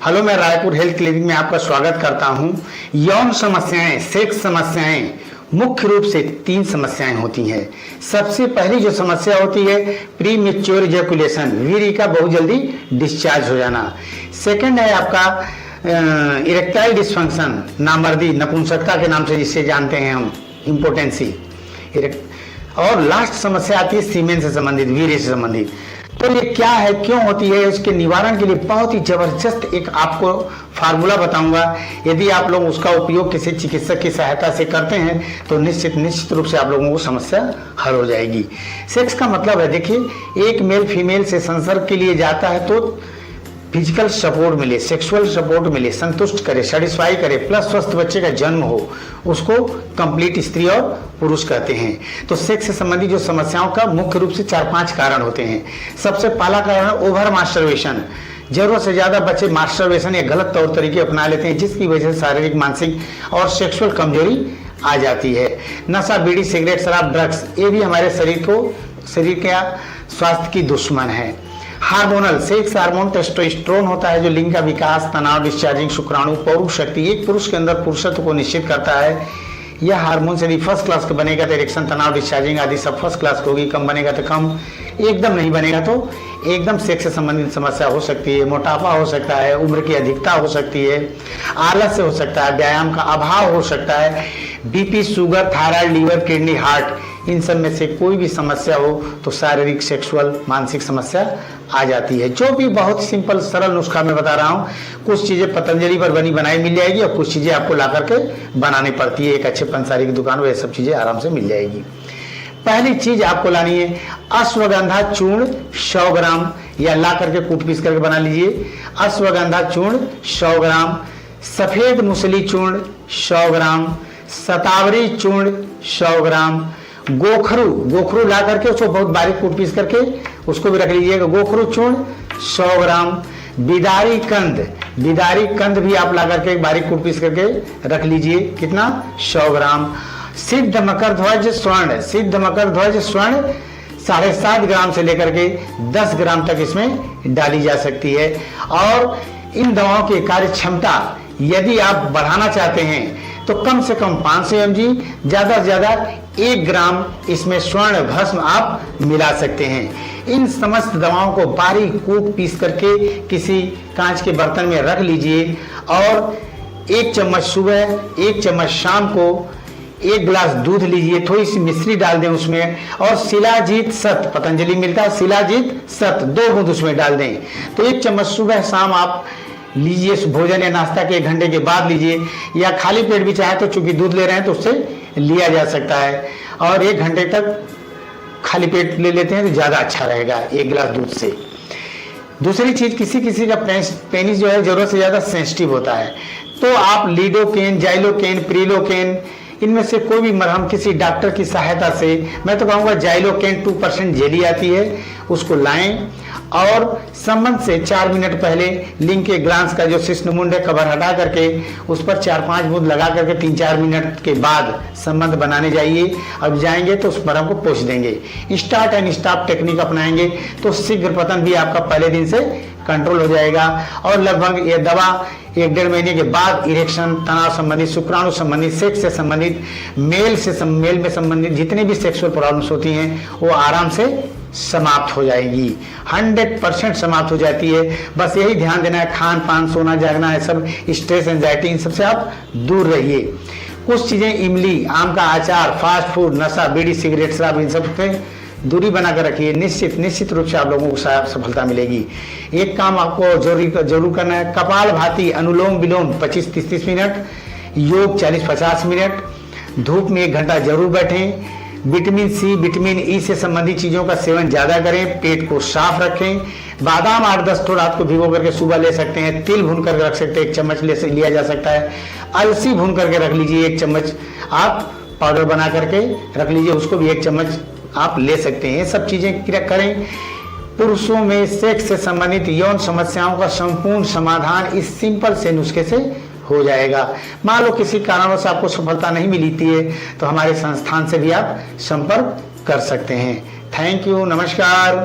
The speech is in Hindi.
हेलो, मैं रायपुर हेल्थ क्लिनिक में आपका स्वागत करता हूं। यौन समस्याएं, सेक्स समस्याएं मुख्य रूप से 3 समस्याएं होती हैं। सबसे पहली जो समस्या होती है प्री मैच्योर इजैकुलेशन, वीर्य का बहुत जल्दी डिस्चार्ज हो जाना। सेकंड है आपका इरेक्टाइल डिस्फंक्शन, नामर्दी, नपुंसकता के नाम से जिससे जानते हैं हम, इम्पोटेंसी। और लास्ट समस्या आती है सीमेन से संबंधित, वीर्य से संबंधित। तो ये क्या है, क्यों होती है, इसके निवारण के लिए बहुत ही जबरदस्त एक आपको फार्मूला बताऊंगा। यदि आप लोग उसका उपयोग किसी चिकित्सक की सहायता से करते हैं तो निश्चित रूप से आप लोगों को समस्या हल हो जाएगी। सेक्स का मतलब है, देखिए, एक मेल फीमेल से संसर्ग के लिए जाता है तो फिजिकल सपोर्ट मिले, सेक्सुअल सपोर्ट मिले, संतुष्ट करे, सेटिस्फाई करे, प्लस स्वस्थ बच्चे का जन्म हो, उसको कंप्लीट स्त्री और पुरुष कहते हैं। तो सेक्स से संबंधित जो समस्याओं का मुख्य रूप से 4-5 कारण होते हैं। सबसे पहला कारण है ओवर मास्टरबेशन। जरूरत से ज्यादा बच्चे मास्टरबेशन या गलत तौर तरीके अपना लेते हैं, जिसकी वजह से शारीरिक, मानसिक और सेक्सुअल कमजोरी आ जाती है। नशा, बीड़ी, सिगरेट, शराब, ड्रग्स, ये भी हमारे शरीर के स्वास्थ्य की दुश्मन है। हार्मोनल, सेक्स हार्मोन टेस्टोस्टेरोन होता है जो लिंग का विकास, तनाव, डिस्चार्जिंग, शुक्राणु, पौरुष शक्ति, एक पुरुष के अंदर पुरुषत्व को निश्चित करता है। यह हार्मोन से यदि फर्स्ट क्लास का बनेगा तो इरेक्शन, तनाव, डिस्चार्जिंग आदि सब फर्स्ट क्लास होगी। कम बनेगा तो कम, एकदम नहीं बनेगा तो एकदम सेक्स से संबंधित समस्या हो सकती है। मोटापा हो सकता है, उम्र की अधिकता हो सकती है, आलस्य हो सकता है, व्यायाम का अभाव हो सकता है, BP, sugar, thyroid, liver, kidney, heart, इन सब में से कोई भी समस्या हो तो शारीरिक, सेक्सुअल, मानसिक समस्या आ जाती है। जो भी बहुत सिंपल सरल नुस्खा मैं बता रहा हूँ, कुछ चीज़ें पतंजलि पर बनी बनाई मिल जाएगी और कुछ चीज़ें आपको ला करके बनानी पड़ती है। एक अच्छे पंसारी की दुकान में ये सब चीज़ें आराम से मिल जाएगी। पहली चीज आपको लानी है अश्वगंधा चूर्ण 100 ग्राम, या ला करके कूट पीस करके बना लीजिए। अश्वगंधा चूर्ण 100 ग्राम, सफेद मूसली चूर्ण 100 ग्राम, शतावरी चूर्ण 100 ग्राम, गोखरू ला करके उसको बहुत बारीक कूट पीस करके उसको भी रख लीजिएगा, गोखरू चूर्ण 100 ग्राम, बिदारी कंद भी आप ला करके बारीक कूट पीस करके रख लीजिए, कितना, 100 ग्राम। सिद्ध मकर ध्वज स्वर्ण 7.5 ग्राम से लेकर के 10 ग्राम तक इसमें डाली जा सकती है। और इन दवाओं की कार्य क्षमता यदि आप बढ़ाना चाहते हैं तो कम से कम 500 mg, ज्यादा से ज्यादा 1 ग्राम इसमें स्वर्ण भस्म आप मिला सकते हैं। इन समस्त दवाओं को बारीक कूट पीस करके किसी कांच के बर्तन में रख लीजिए और 1 चम्मच सुबह, 1 चम्मच शाम को 1 गिलास दूध लीजिए, थोड़ी सी मिश्री डाल दें उसमें, और शिलाजीत सत, पतंजलि मिलता है शिलाजीत सत, 2 बूंद उसमें डाल दें। तो 1 चम्मच सुबह शाम आप लीजिए, भोजन या नाश्ता के 1 घंटे के बाद लीजिए, या खाली पेट भी चाहे तो, चूंकि दूध ले रहे हैं तो उससे लिया जा सकता है। और 1 घंटे तक खाली पेट ले लेते हैं तो ज़्यादा अच्छा रहेगा 1 गिलास दूध से। दूसरी चीज़, किसी का पेनिस जो है ज़रूरत से ज़्यादा सेंसिटिव होता है, तो आप लीडोकेन, जाइलोकेन, प्रिलोकेन, इनमें से कोई भी मरहम किसी डॉक्टर की सहायता से, मैं तो कहूँगा जाइलोकेन 2% जेली आती है, उसको लाएं और संबंध से 4 मिनट पहले लिंग के ग्लांस का जो शिश्नमुंड है कवर हटा करके उस पर 4-5 बूंद लगा करके 3-4 मिनट के बाद संबंध बनाने जाइए। अब जाएंगे तो उस मरहम को पोंछ देंगे, स्टार्ट एंड स्टॉप टेक्निक अपनाएंगे तो शीघ्र पतन भी आपका पहले दिन से कंट्रोल हो जाएगा। और लगभग ये दवा 1-1.5 महीने के बाद इरेक्शन, तनाव संबंधित, शुक्राणु संबंधित, सेक्स से संबंधित, मेल में संबंधित जितने भी सेक्सुअल प्रॉब्लम्स होती हैं वो आराम से समाप्त हो जाएगी, 100% समाप्त हो जाती है। बस यही ध्यान देना है, खान पान, सोना जागना है सब, स्ट्रेस, एंजाइटी, इन सबसे आप दूर रहिए। कुछ चीज़ें, इमली, आम का अचार, फास्ट फूड, नशा, बीड़ी, सिगरेट, शराब, इन सब से दूरी बना कर रखिए। निश्चित रूप से आप लोगों को सफलता मिलेगी। एक काम आपको जरूर करना है, कपाल भाती, अनुलोम विलोम 25-30 मिनट, योग 40-50 मिनट, धूप में 1 घंटा जरूर बैठें। विटामिन सी, विटामिन ई से संबंधित चीज़ों का सेवन ज़्यादा करें, पेट को साफ रखें। बादाम 8-10 ठो रात को भिगो करके सुबह ले सकते हैं, तिल भून करके रख सकते हैं, 1 चम्मच लिया जा सकता है। अलसी भून करके रख लीजिए, 1 चम्मच आप पाउडर बना करके रख लीजिए, उसको भी 1 चम्मच आप ले सकते हैं। ये सब चीज़ें करें। पुरुषों में सेक्स से संबंधित यौन समस्याओं का संपूर्ण समाधान इस सिंपल से नुस्खे से हो जाएगा। मान लो किसी कारणवश आपको सफलता नहीं मिली थी तो हमारे संस्थान से भी आप संपर्क कर सकते हैं। थैंक यू, नमस्कार।